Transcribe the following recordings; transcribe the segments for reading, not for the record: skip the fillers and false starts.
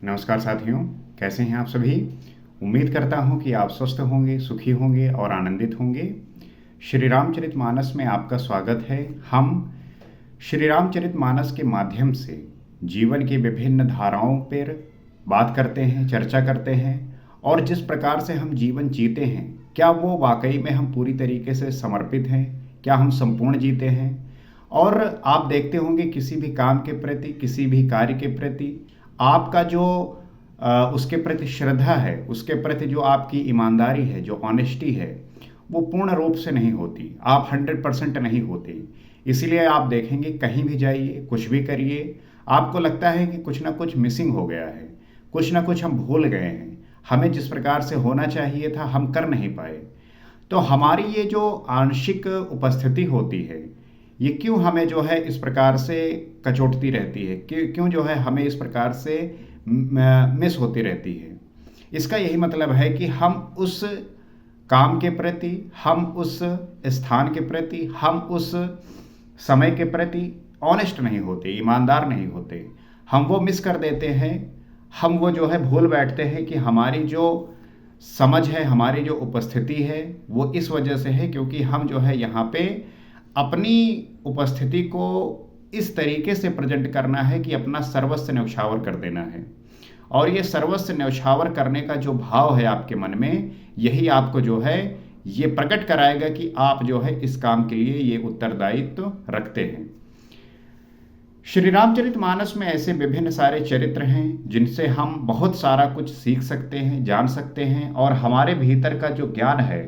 नमस्कार साथियों, कैसे हैं आप सभी। उम्मीद करता हूं कि आप स्वस्थ होंगे, सुखी होंगे और आनंदित होंगे। श्री रामचरितमानस में आपका स्वागत है। हम श्री रामचरितमानस के माध्यम से जीवन की विभिन्न धाराओं पर बात करते हैं, चर्चा करते हैं और जिस प्रकार से हम जीवन जीते हैं, क्या वो वाकई में हम पूरी तरीके से समर्पित हैं, क्या हम संपूर्ण जीते हैं। और आप देखते होंगे किसी भी काम के प्रति, किसी भी कार्य के प्रति आपका जो उसके प्रति श्रद्धा है, उसके प्रति जो आपकी ईमानदारी है, जो ऑनेस्टी है, वो पूर्ण रूप से नहीं होती। आप 100% नहीं होते। इसीलिए आप देखेंगे कहीं भी जाइए, कुछ भी करिए, आपको लगता है कि कुछ ना कुछ मिसिंग हो गया है, कुछ ना कुछ हम भूल गए हैं, हमें जिस प्रकार से होना चाहिए था हम कर नहीं पाए। तो हमारी ये जो आंशिक उपस्थिति होती है, ये क्यों हमें जो है इस प्रकार से कचोटती रहती है, क्यों जो है हमें इस प्रकार से मिस होती रहती है। इसका यही मतलब है कि हम उस काम के प्रति, हम उस स्थान के प्रति, हम उस समय के प्रति ऑनेस्ट नहीं होते, ईमानदार नहीं होते। हम वो मिस कर देते हैं, हम वो जो है भूल बैठते हैं कि हमारी जो समझ है, हमारी जो उपस्थिति है, वो इस वजह से है क्योंकि हम जो है यहाँ पे अपनी उपस्थिति को इस तरीके से प्रेजेंट करना है कि अपना सर्वस्व न्यौछावर कर देना है। और ये सर्वस्व न्यौछावर करने का जो भाव है आपके मन में, यही आपको जो है ये प्रकट कराएगा कि आप जो है इस काम के लिए ये उत्तरदायित्व रखते हैं। श्री रामचरितमानस में ऐसे विभिन्न सारे चरित्र हैं जिनसे हम बहुत सारा कुछ सीख सकते हैं, जान सकते हैं और हमारे भीतर का जो ज्ञान है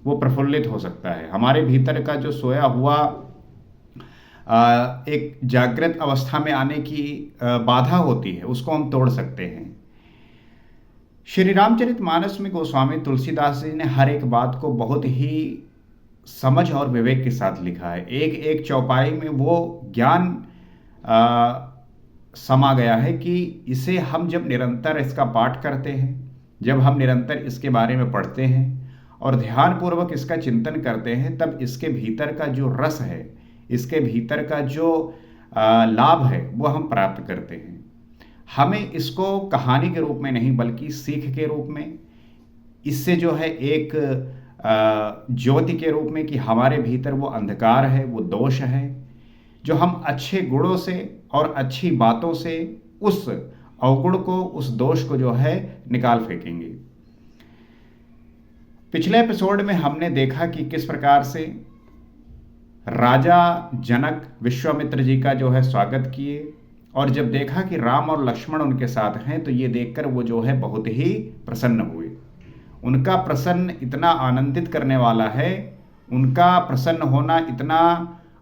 वो प्रफुल्लित हो सकता है। हमारे भीतर का जो सोया हुआ एक जागृत अवस्था में आने की बाधा होती है, उसको हम तोड़ सकते हैं। श्री रामचरितमानस में गोस्वामी तुलसीदास जी ने हर एक बात को बहुत ही समझ और विवेक के साथ लिखा है। एक एक चौपाई में वो ज्ञान समा गया है कि इसे हम जब निरंतर इसका पाठ करते हैं, जब हम निरंतर इसके बारे में पढ़ते हैं और ध्यानपूर्वक इसका चिंतन करते हैं, तब इसके भीतर का जो रस है, इसके भीतर का जो लाभ है, वो हम प्राप्त करते हैं। हमें इसको कहानी के रूप में नहीं बल्कि सीख के रूप में, इससे जो है एक ज्योति के रूप में कि हमारे भीतर वो अंधकार है, वो दोष है, जो हम अच्छे गुणों से और अच्छी बातों से उस अवगुण को, उस दोष को जो है निकाल फेंकेंगे। पिछले एपिसोड में हमने देखा कि किस प्रकार से राजा जनक विश्वामित्र जी का जो है स्वागत किए और जब देखा कि राम और लक्ष्मण उनके साथ हैं तो ये देखकर वो जो है बहुत ही प्रसन्न हुए। उनका प्रसन्न इतना आनंदित करने वाला है, उनका प्रसन्न होना इतना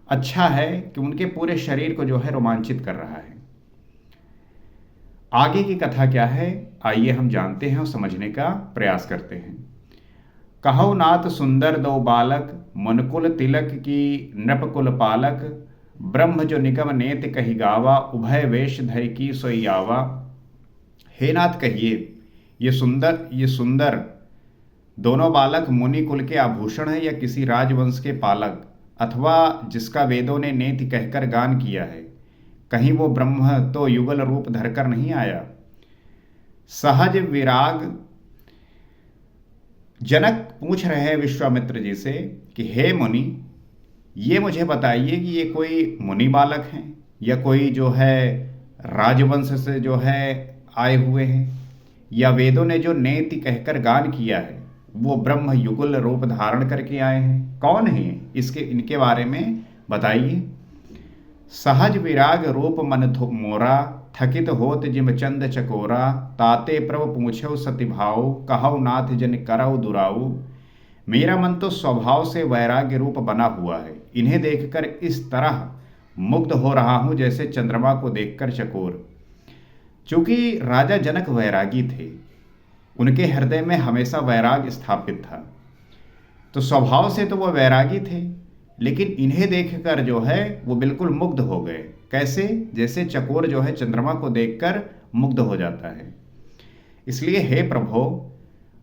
अच्छा है कि उनके पूरे शरीर को जो है रोमांचित कर रहा है। आगे की कथा क्या है, आइए हम जानते हैं और समझने का प्रयास करते हैं। कहो नाथ सुंदर दो बालक, मनकुल तिलक की नृपकुल पालक, ब्रह्म जो निगम नेत कही गावा, उभय वेश धर की सोई आवा। हे नाथ कहिए, ये सुंदर दोनों बालक मुनि कुल के आभूषण है या किसी राजवंश के पालक, अथवा जिसका वेदों ने नेति कहकर गान किया है। कहीं वो ब्रह्म तो युगल रूप धरकर नहीं आया। सहज विराग जनक पूछ रहे हैं विश्वामित्र जी से कि हे मुनि, ये मुझे बताइए कि ये कोई मुनि बालक हैं या कोई जो है राजवंश से जो है आए हुए हैं, या वेदों ने जो नेति कहकर गान किया है वो ब्रह्म युगल रूप धारण करके आए हैं। कौन है इसके, इनके बारे में बताइए। सहज विराग रूप मन मोरा, थकित होत जिम चंद चकोरा, ताते प्रभु पूछो सति भाव, कहो नाथ जन करऊ दुराऊ। मेरा मन तो स्वभाव से वैराग्य रूप बना हुआ है, इन्हें देखकर इस तरह मुग्ध हो रहा हूं जैसे चंद्रमा को देखकर चकोर। चूंकि राजा जनक वैरागी थे, उनके हृदय में हमेशा वैराग स्थापित था, तो स्वभाव से तो वो वैरागी थे, लेकिन इन्हें देखकर जो है वो बिल्कुल मुग्ध हो गए। कैसे? जैसे चकोर जो है चंद्रमा को देखकर मुग्ध हो जाता है। इसलिए हे प्रभु,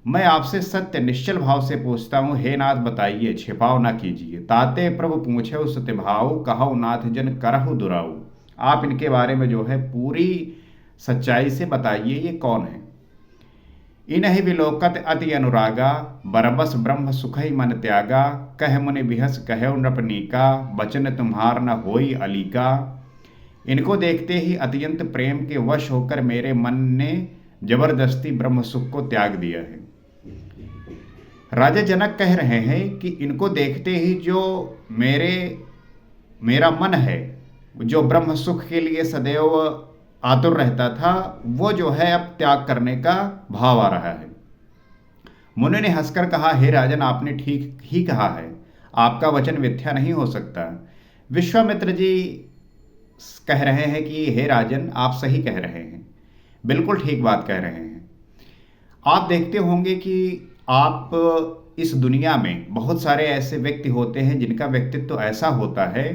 मैं आपसे सत्य निश्चल भाव से पूछता हूँ, हे नाथ बताइए, छिपाव ना कीजिए। ताते प्रभु पूछे सत्य भाव, कहो नाथ जन करहु दुराऊ। आप इनके बारे में जो है पूरी सच्चाई से बताइए ये कौन है। इन्हि विलोकत अति अनुरागा, बरबस ब्रह्म सुखई मन त्यागा, कह मुनि बिहस कहो नृपनीका, वचन तुम्हार न होई अलीका। इनको देखते ही अत्यंत प्रेम के वश होकर मेरे मन ने जबरदस्ती ब्रह्म सुख को त्याग दिया है। राजा जनक कह रहे हैं कि इनको देखते ही जो मेरा मन है, जो ब्रह्म सुख के लिए सदैव आतुर रहता था, वो जो है अब त्याग करने का भाव आ रहा है। मुनि ने हंसकर कहा, हे राजन, आपने ठीक ही कहा है, आपका वचन मिथ्या नहीं हो सकता। विश्वामित्र जी कह रहे हैं कि हे राजन, आप सही कह रहे हैं, बिल्कुल ठीक बात कह रहे हैं। आप देखते होंगे कि आप इस दुनिया में बहुत सारे ऐसे व्यक्ति होते हैं जिनका व्यक्तित्व ऐसा होता है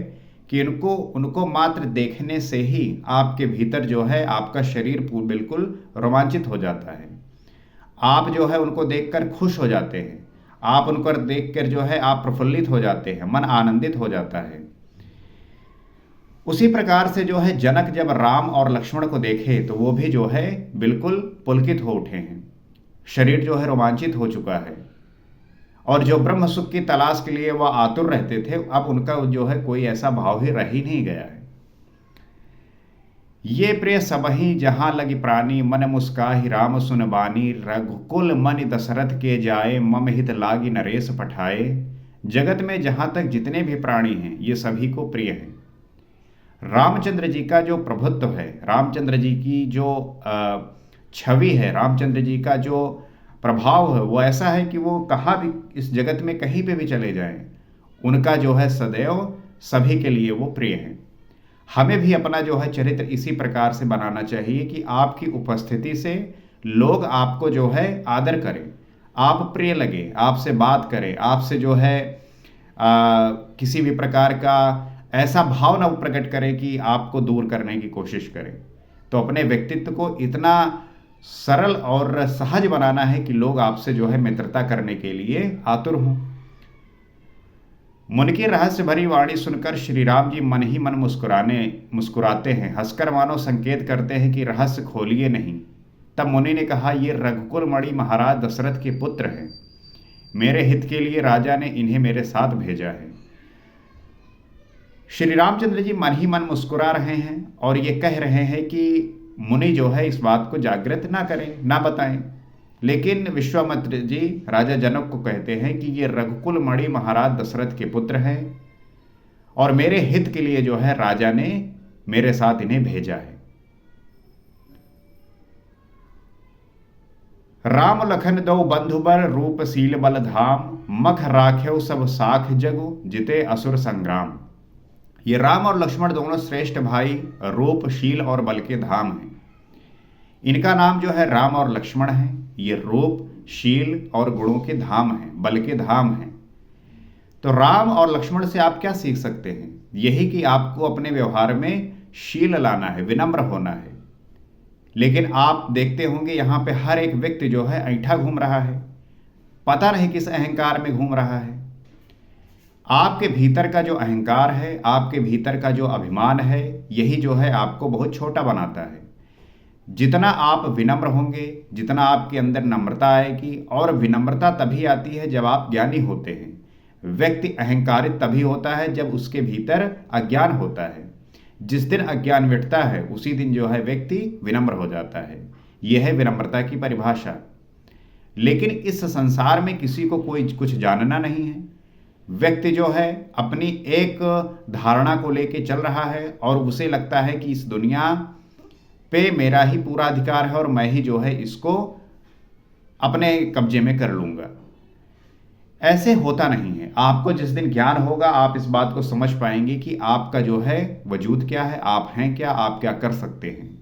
कि उनको मात्र देखने से ही आपके भीतर जो है आपका शरीर बिल्कुल रोमांचित हो जाता है। आप जो है उनको देखकर खुश हो जाते हैं, आप उनको देखकर जो है आप प्रफुल्लित हो जाते हैं, मन आनंदित हो जाता है। उसी प्रकार से जो है जनक जब राम और लक्ष्मण को देखे तो वो भी जो है बिल्कुल पुलकित हो उठे हैं, शरीर जो है रोमांचित हो चुका है। और जो ब्रह्म सुख की तलाश के लिए वह आतुर रहते थे, अब उनका जो है कोई ऐसा भाव ही रह ही नहीं गया है। ये प्रिय सबही जहां लगी प्राणी, मन मुस्काहि राम सुन बानी, रघुकुल मन दशरथ के जाए, मम हित लागी नरेश पठाए। जगत में जहां तक जितने भी प्राणी हैं ये सभी को प्रिय हैं। रामचंद्र जी का जो प्रभुत्व है, रामचंद्र जी की जो छवि है, रामचंद्र जी का जो प्रभाव है, वो ऐसा है कि वो कहाँ भी इस जगत में कहीं पे भी चले जाएं, उनका जो है सदैव सभी के लिए वो प्रिय है। हमें भी अपना जो है चरित्र इसी प्रकार से बनाना चाहिए कि आपकी उपस्थिति से लोग आपको जो है आदर करें, आप प्रिय लगे, आपसे बात करें, आपसे जो है किसी भी प्रकार का ऐसा भाव न प्रकट करें कि आपको दूर करने की कोशिश करें। तो अपने व्यक्तित्व को इतना सरल और सहज बनाना है कि लोग आपसे जो है मित्रता करने के लिए आतुर हों। मुनि की रहस्य भरी वाणी सुनकर श्री राम जी मन ही मन मुस्कुराते हैं, हंसकर मानो संकेत करते हैं कि रहस्य खोलिए नहीं। तब मुनि ने कहा, ये रघुकुल मणि महाराज दशरथ के पुत्र हैं, मेरे हित के लिए राजा ने इन्हें मेरे साथ भेजा है। श्री रामचंद्र जी मन ही मन मुस्कुरा रहे हैं और ये कह रहे हैं कि मुनि जो है इस बात को जागृत ना करें, ना बताएं। लेकिन विश्वामित्र जी राजा जनक को कहते हैं कि ये रघुकुल मणि महाराज दशरथ के पुत्र हैं और मेरे हित के लिए जो है राजा ने मेरे साथ इन्हें भेजा है। राम लखन दो बंधुबर, रूप शील बल धाम, मख राख्यो सब साख जगु, जिते असुर संग्राम। ये राम और लक्ष्मण दोनों श्रेष्ठ भाई, रूप शील और बल के धाम हैं। इनका नाम जो है राम और लक्ष्मण है। ये रूप शील और गुणों के धाम हैं, बल के धाम हैं। तो राम और लक्ष्मण से आप क्या सीख सकते हैं? यही कि आपको अपने व्यवहार में शील लाना है, विनम्र होना है। लेकिन आप देखते होंगे यहाँ पे हर एक व्यक्ति जो है ऐंठा घूम रहा है, पता नहीं किस अहंकार में घूम रहा है। आपके भीतर का जो अहंकार है, आपके भीतर का जो अभिमान है, यही जो है आपको बहुत छोटा बनाता है। जितना आप विनम्र होंगे, जितना आपके अंदर नम्रता आएगी, और विनम्रता तभी आती है जब आप ज्ञानी होते हैं। व्यक्ति अहंकारित तभी होता है जब उसके भीतर अज्ञान होता है। जिस दिन अज्ञान मिटता है उसी दिन जो है व्यक्ति विनम्र हो जाता है। यह है विनम्रता की परिभाषा। लेकिन इस संसार में किसी को कोई कुछ जानना नहीं है। व्यक्ति जो है अपनी एक धारणा को लेके चल रहा है और उसे लगता है कि इस दुनिया पे मेरा ही पूरा अधिकार है और मैं ही जो है इसको अपने कब्जे में कर लूंगा। ऐसे होता नहीं है। आपको जिस दिन ज्ञान होगा आप इस बात को समझ पाएंगे कि आपका जो है वजूद क्या है, आप हैं क्या, आप क्या कर सकते हैं।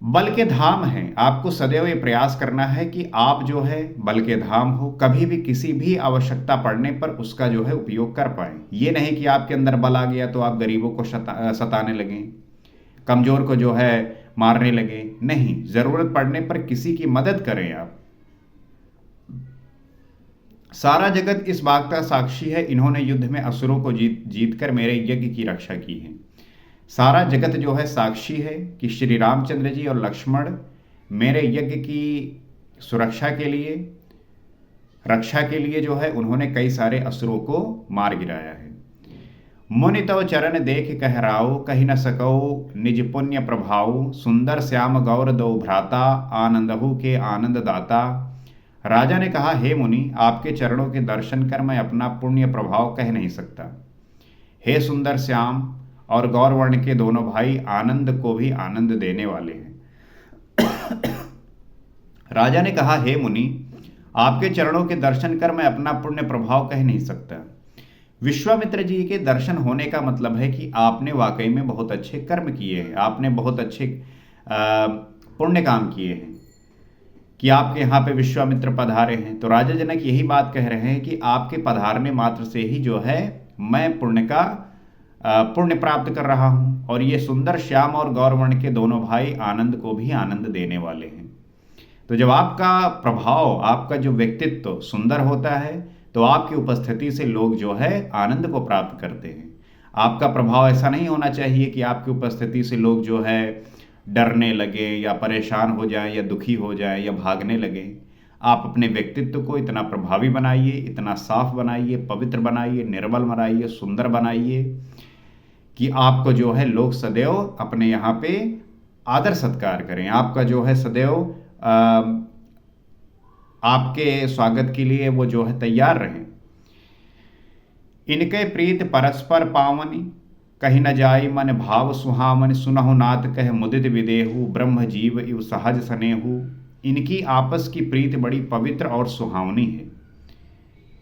बल के धाम हैं। आपको सदैव ये प्रयास करना है कि आप जो है बल के धाम हो, कभी भी किसी भी आवश्यकता पड़ने पर उसका जो है उपयोग कर पाएं। ये नहीं कि आपके अंदर बल आ गया तो आप गरीबों को सताने लगें, कमजोर को जो है मारने लगे। नहीं, जरूरत पड़ने पर किसी की मदद करें आप। सारा जगत इस बात का साक्षी है, इन्होंने युद्ध में असुरों को जीत कर मेरे यज्ञ की रक्षा की है। सारा जगत जो है साक्षी है कि श्री रामचंद्र जी और लक्ष्मण मेरे यज्ञ की सुरक्षा के लिए, रक्षा के लिए जो है उन्होंने कई सारे असुरों को मार गिराया है। मुनि तव चरण देख कह राओ, कही न सको निज पुण्य प्रभाव। सुंदर श्याम गौर दो भ्राता, आनंदहु के आनंद दाता। राजा ने कहा, हे मुनि, आपके चरणों के दर्शन कर मैं अपना पुण्य प्रभाव कह नहीं सकता। हे सुंदर श्याम और गौर वर्ण के दोनों भाई आनंद को भी आनंद देने वाले हैं। राजा ने कहा, हे मुनि, आपके चरणों के दर्शन कर मैं अपना पुण्य प्रभाव कह नहीं सकता। विश्वामित्र जी के दर्शन होने का मतलब है कि आपने वाकई में बहुत अच्छे कर्म किए हैं, आपने बहुत अच्छे पुण्य काम किए हैं कि आपके यहाँ पे विश्वामित्र पधारे हैं। तो राजा जनक यही बात कह रहे हैं कि आपके पधारने मात्र से ही जो है मैं पुण्य प्राप्त कर रहा हूँ, और ये सुंदर श्याम और गौरवर्ण के दोनों भाई आनंद को भी आनंद देने वाले हैं। तो जब आपका प्रभाव, आपका जो व्यक्तित्व सुंदर होता है तो आपकी उपस्थिति से लोग जो है आनंद को प्राप्त करते हैं। आपका प्रभाव ऐसा नहीं होना चाहिए कि आपकी उपस्थिति से लोग जो है डरने लगे या परेशान हो जाएं या दुखी हो जाएं या भागने लगे। आप अपने व्यक्तित्व को इतना प्रभावी बनाइए, इतना साफ बनाइए, पवित्र बनाइए, निर्मल बनाइए, सुंदर बनाइए कि आपको जो है लोग सदैव अपने यहाँ पे आदर सत्कार करें। आपका जो है सदैव आपके स्वागत के लिए वो जो है तैयार रहें। इनके प्रीत परस्पर पावनी, कहीं न जाई मन भाव सुहावन। सुनहु नाथ कह मुदित विदेहु, ब्रह्म जीव इव सहज सनेहु। इनकी आपस की प्रीत बड़ी पवित्र और सुहावनी है,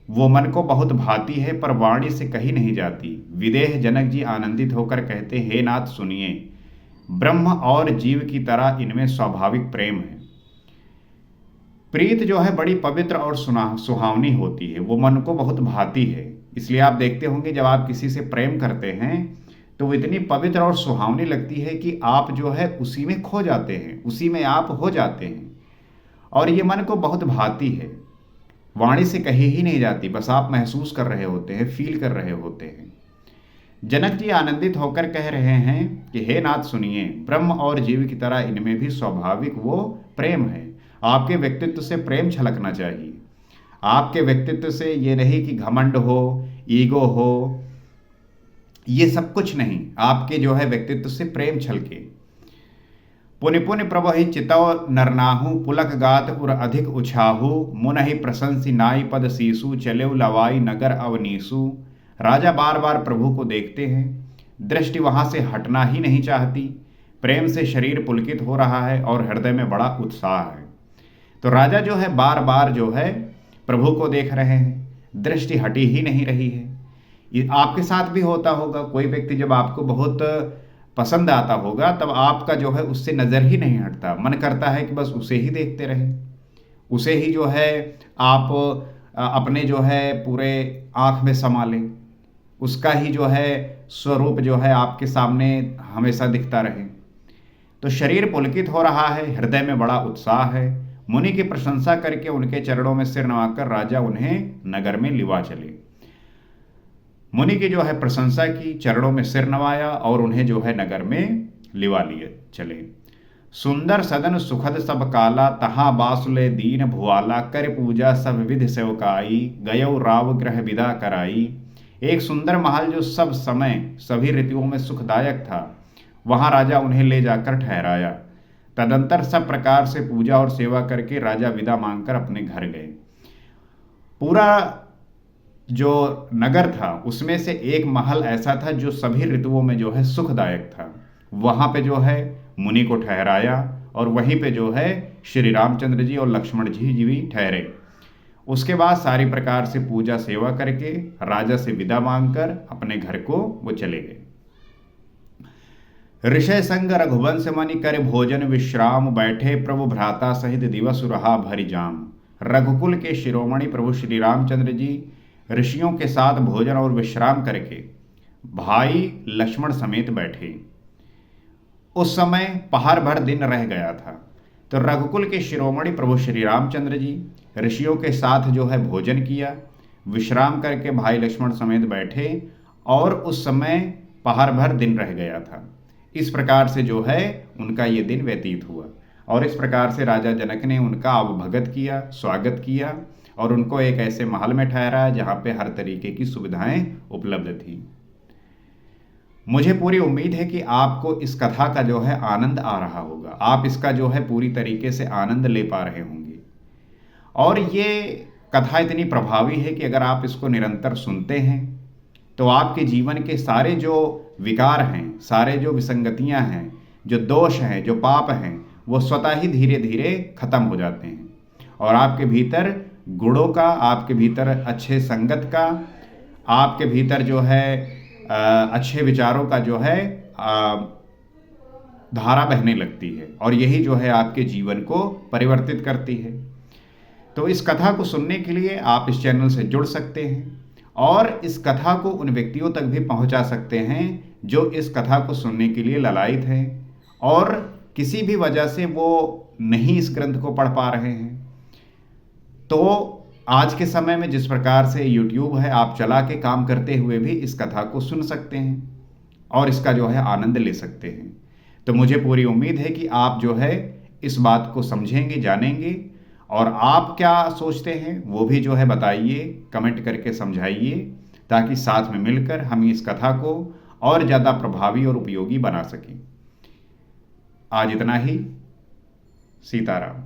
वो मन को बहुत भाती है पर वाणी से कही नहीं जाती। विदेह जनक जी आनंदित होकर कहते, हे नाथ सुनिए, ब्रह्म और जीव की तरह इनमें स्वाभाविक प्रेम है। प्रीत जो है बड़ी पवित्र और सुहावनी होती है, वो मन को बहुत भाती है। इसलिए आप देखते होंगे जब आप किसी से प्रेम करते हैं तो वो इतनी पवित्र और सुहावनी लगती है कि आप जो है उसी में खो जाते हैं, उसी में आप हो जाते हैं, और ये मन को बहुत भाती है, वाणी से कही ही नहीं जाती, बस आप महसूस कर रहे होते हैं, फील कर रहे होते हैं। जनक जी आनंदित होकर कह रहे हैं कि हे नाथ सुनिए, ब्रह्म और जीव की तरह इनमें भी स्वाभाविक वो प्रेम है। आपके व्यक्तित्व से प्रेम छलकना चाहिए। आपके व्यक्तित्व से ये नहीं कि घमंड हो, ईगो हो, ये सब कुछ नहीं। आपके जो है व्यक्तित्व से प्रेम छलके। पुनि पुनि प्रभहि चितव नरनाहु, पुलक गात उर अधिक उछाहु। मुनहि प्रशंसी नाई पद सीसु, चलेउ लवाई नगर अवनीसु। राजा बार बार प्रभु को देखते हैं, दृष्टि वहां से हटना ही नहीं चाहती। प्रेम से शरीर पुलकित हो रहा है और हृदय में बड़ा उत्साह है। तो राजा जो है बार बार जो है प्रभु को देख रहे हैं, दृष्टि हटी ही नहीं रही है। ये आपके साथ भी होता होगा। कोई व्यक्ति जब आपको बहुत पसंद आता होगा तब आपका जो है उससे नज़र ही नहीं हटता, मन करता है कि बस उसे ही देखते रहें, उसे ही जो है आप अपने जो है पूरे आँख में समा लें, उसका ही जो है स्वरूप जो है आपके सामने हमेशा दिखता रहे। तो शरीर पुलकित हो रहा है, हृदय में बड़ा उत्साह है। मुनि की प्रशंसा करके उनके चरणों में सिर नवाकर राजा उन्हें नगर में लिवा चले। मुनि की जो है प्रशंसा की, चरणों में सिर नवाया और उन्हें जो है नगर में लिवा लिए चले। सुंदर सदन सुखद सब काला, तहाँ बासुले दीन भुआला। कर पूजा सब विधि सेवकाई, गयो राव ग्रह विदा कराई। एक सुंदर महल जो सब समय सभी ऋतुओं में सुखदायक था, वहां राजा उन्हें ले जाकर ठहराया। तदंतर सब प्रकार से पूजा और सेवा करके राजा विदा मांगकर अपने घर गए। पूरा जो नगर था उसमें से एक महल ऐसा था जो सभी ऋतुओं में जो है सुखदायक था। वहां पे जो है मुनि को ठहराया और वहीं पे जो है श्री रामचंद्र जी और लक्ष्मण जी भी ठहरे। उसके बाद सारी प्रकार से पूजा सेवा करके राजा से विदा मांगकर अपने घर को वो चले गए। ऋषय संग रघुवंश मनि कर भोजन विश्राम, बैठे प्रभु भ्राता सहित दिवस रहा भरि जाम। रघुकुल के शिरोमणि प्रभु श्री रामचंद्र जी ऋषियों के साथ भोजन और विश्राम करके भाई लक्ष्मण समेत बैठे। उस समय पहर भर दिन रह गया था। तो रघुकुल के शिरोमणि प्रभु श्री रामचंद्र जी ऋषियों के साथ जो है भोजन किया, विश्राम करके भाई लक्ष्मण समेत बैठे, और उस समय पहर भर दिन रह गया था। इस प्रकार से जो है उनका ये दिन व्यतीत हुआ और इस प्रकार से राजा जनक ने उनका अवभगत किया, स्वागत किया और उनको एक ऐसे महल में ठहराया जहाँ पे हर तरीके की सुविधाएं उपलब्ध थी। मुझे पूरी उम्मीद है कि आपको इस कथा का जो है आनंद आ रहा होगा, आप इसका जो है पूरी तरीके से आनंद ले पा रहे होंगे। और ये कथा इतनी प्रभावी है कि अगर आप इसको निरंतर सुनते हैं तो आपके जीवन के सारे जो विकार हैं, सारे जो विसंगतियां हैं, जो दोष हैं, जो पाप हैं, वो स्वतः ही धीरे धीरे खत्म हो जाते हैं और आपके भीतर गुणों का, आपके भीतर अच्छे संगत का, आपके भीतर जो है अच्छे विचारों का जो है धारा बहने लगती है और यही जो है आपके जीवन को परिवर्तित करती है। तो इस कथा को सुनने के लिए आप इस चैनल से जुड़ सकते हैं और इस कथा को उन व्यक्तियों तक भी पहुंचा सकते हैं जो इस कथा को सुनने के लिए ललायित हैं और किसी भी वजह से वो नहीं इस ग्रंथ को पढ़ पा रहे हैं। तो आज के समय में जिस प्रकार से YouTube है, आप चला के काम करते हुए भी इस कथा को सुन सकते हैं और इसका जो है आनंद ले सकते हैं। तो मुझे पूरी उम्मीद है कि आप जो है इस बात को समझेंगे, जानेंगे और आप क्या सोचते हैं वो भी जो है बताइए, कमेंट करके समझाइए ताकि साथ में मिलकर हम इस कथा को और ज़्यादा प्रभावी और उपयोगी बना सकें। आज इतना ही। सीताराम।